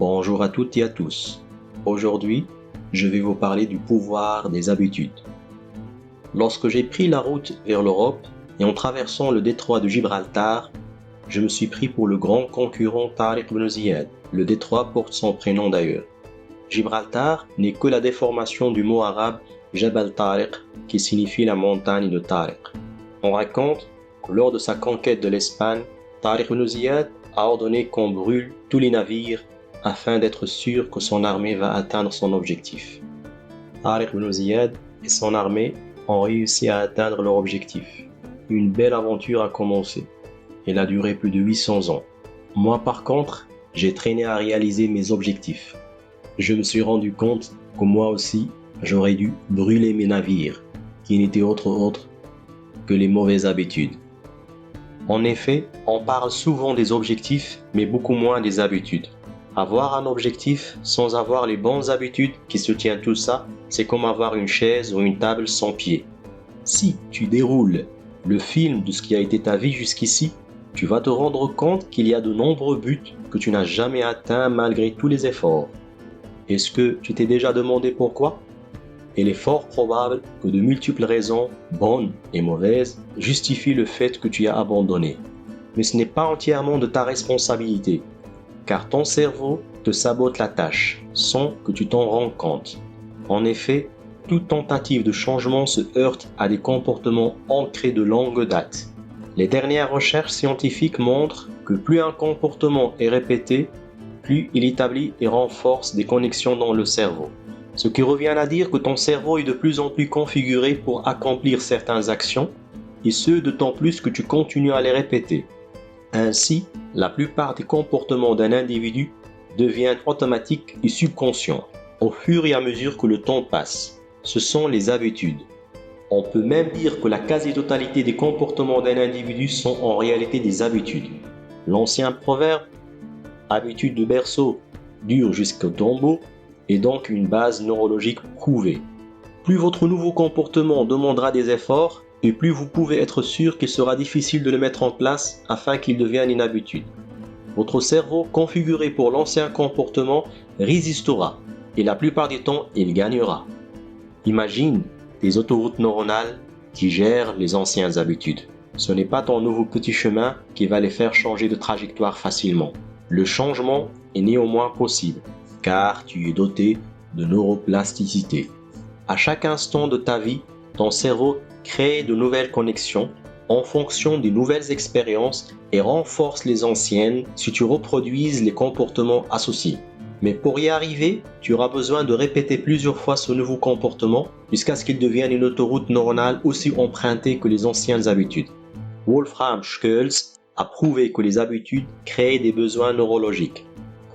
Bonjour à toutes et à tous. Aujourd'hui, je vais vous parler du pouvoir des habitudes. Lorsque j'ai pris la route vers l'Europe et en traversant le détroit de Gibraltar, je me suis pris pour le grand concurrent Tariq ibn Ziyad. Le détroit porte son prénom d'ailleurs. Gibraltar n'est que la déformation du mot arabe Jabal Tariq qui signifie la montagne de Tariq. On raconte que lors de sa conquête de l'Espagne, Tariq ibn Ziyad a ordonné qu'on brûle tous les navires afin d'être sûr que son armée va atteindre son objectif. Tariq ibn Ziyad et son armée ont réussi à atteindre leur objectif. Une belle aventure a commencé. Elle a duré plus de 800 ans. Moi par contre, j'ai traîné à réaliser mes objectifs. Je me suis rendu compte que moi aussi, j'aurais dû brûler mes navires, qui n'étaient autre que les mauvaises habitudes. En effet, on parle souvent des objectifs, mais beaucoup moins des habitudes. Avoir un objectif sans avoir les bonnes habitudes qui soutiennent tout ça, c'est comme avoir une chaise ou une table sans pied. Si tu déroules le film de ce qui a été ta vie jusqu'ici, tu vas te rendre compte qu'il y a de nombreux buts que tu n'as jamais atteints malgré tous les efforts. Est-ce que tu t'es déjà demandé pourquoi ? Il est fort probable que de multiples raisons, bonnes et mauvaises, justifient le fait que tu as abandonné. Mais ce n'est pas entièrement de ta responsabilité, car ton cerveau te sabote la tâche sans que tu t'en rends compte. En effet, toute tentative de changement se heurte à des comportements ancrés de longue date. Les dernières recherches scientifiques montrent que plus un comportement est répété, plus il établit et renforce des connexions dans le cerveau. Ce qui revient à dire que ton cerveau est de plus en plus configuré pour accomplir certaines actions, et ce d'autant plus que tu continues à les répéter. Ainsi, la plupart des comportements d'un individu deviennent automatiques et subconscients au fur et à mesure que le temps passe. Ce sont les habitudes. On peut même dire que la quasi-totalité des comportements d'un individu sont en réalité des habitudes. L'ancien proverbe « habitude de berceau dure jusqu'au tombeau » est donc une base neurologique prouvée. Plus votre nouveau comportement demandera des efforts, et plus vous pouvez être sûr qu'il sera difficile de le mettre en place afin qu'il devienne une habitude. Votre cerveau configuré pour l'ancien comportement résistera, et la plupart du temps, il gagnera. Imagine des autoroutes neuronales qui gèrent les anciennes habitudes. Ce n'est pas ton nouveau petit chemin qui va les faire changer de trajectoire facilement. Le changement est néanmoins possible, car tu es doté de neuroplasticité. À chaque instant de ta vie, ton cerveau crée de nouvelles connexions en fonction des nouvelles expériences et renforce les anciennes si tu reproduises les comportements associés. Mais pour y arriver, tu auras besoin de répéter plusieurs fois ce nouveau comportement jusqu'à ce qu'il devienne une autoroute neuronale aussi empruntée que les anciennes habitudes. Wolfram Schultz a prouvé que les habitudes créent des besoins neurologiques.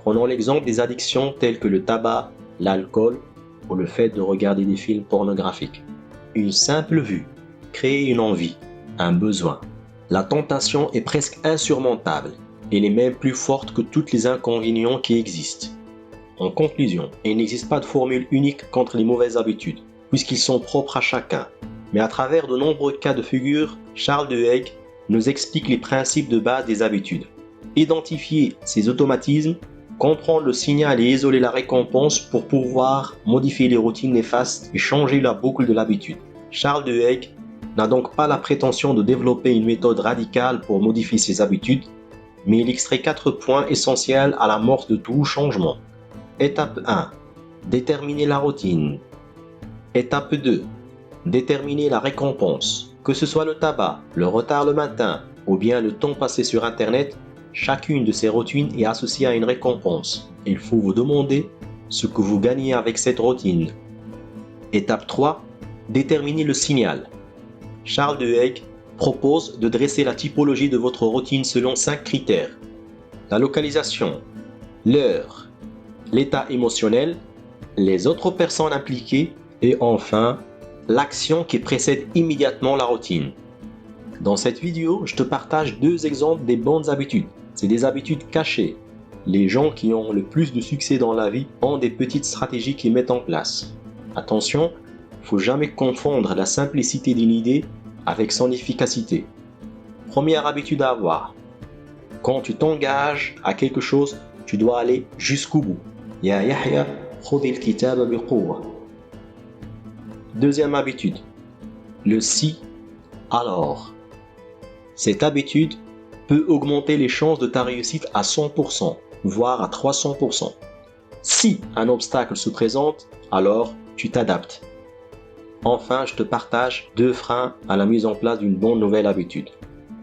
Prenons l'exemple des addictions telles que le tabac, l'alcool ou le fait de regarder des films pornographiques. Une simple vue crée une envie, un besoin. La tentation est presque insurmontable. Elle est même plus forte que tous les inconvénients qui existent. En conclusion, il n'existe pas de formule unique contre les mauvaises habitudes, puisqu'ils sont propres à chacun. Mais à travers de nombreux cas de figure, Charles Duhigg nous explique les principes de base des habitudes. Identifier ces automatismes, comprendre le signal et isoler la récompense pour pouvoir modifier les routines néfastes et changer la boucle de l'habitude. Charles Duhigg n'a donc pas la prétention de développer une méthode radicale pour modifier ses habitudes, mais il extrait 4 points essentiels à l'amorce de tout changement. Étape 1. Déterminer la routine. Étape 2. Déterminer la récompense. Que ce soit le tabac, le retard le matin ou bien le temps passé sur Internet, chacune de ces routines est associée à une récompense. Il faut vous demander ce que vous gagnez avec cette routine. Étape 3. Déterminer le signal. Charles Duhigg propose de dresser la typologie de votre routine selon 5 critères. La localisation, l'heure, l'état émotionnel, les autres personnes impliquées et enfin, l'action qui précède immédiatement la routine. Dans cette vidéo, je te partage 2 exemples des bonnes habitudes. C'est des habitudes cachées. Les gens qui ont le plus de succès dans la vie ont des petites stratégies qu'ils mettent en place. Attention, il ne faut jamais confondre la simplicité d'une idée avec son efficacité. Première habitude à avoir. Quand tu t'engages à quelque chose, tu dois aller jusqu'au bout. Ya Yahya, khudhil kitaba biquwwa. Deuxième habitude, le si alors. Cette habitude peut augmenter les chances de ta réussite à 100%, voire à 300%. Si un obstacle se présente, alors tu t'adaptes. Enfin, je te partage 2 freins à la mise en place d'une bonne nouvelle habitude.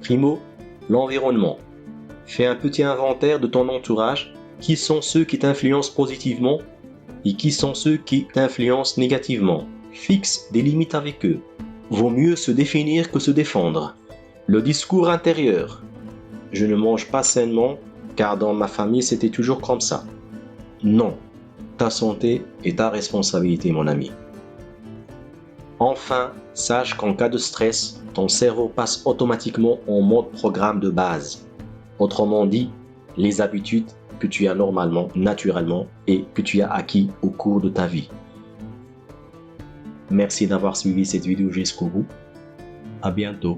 Primo, l'environnement. Fais un petit inventaire de ton entourage. Qui sont ceux qui t'influencent positivement et qui sont ceux qui t'influencent négativement. Fixe des limites avec eux. Vaut mieux se définir que se défendre. Le discours intérieur. Je ne mange pas sainement car dans ma famille c'était toujours comme ça. Non, ta santé est ta responsabilité, mon ami. Enfin, sache qu'en cas de stress, ton cerveau passe automatiquement en mode programme de base. Autrement dit, les habitudes que tu as normalement, naturellement et que tu as acquis au cours de ta vie. Merci d'avoir suivi cette vidéo jusqu'au bout. À bientôt.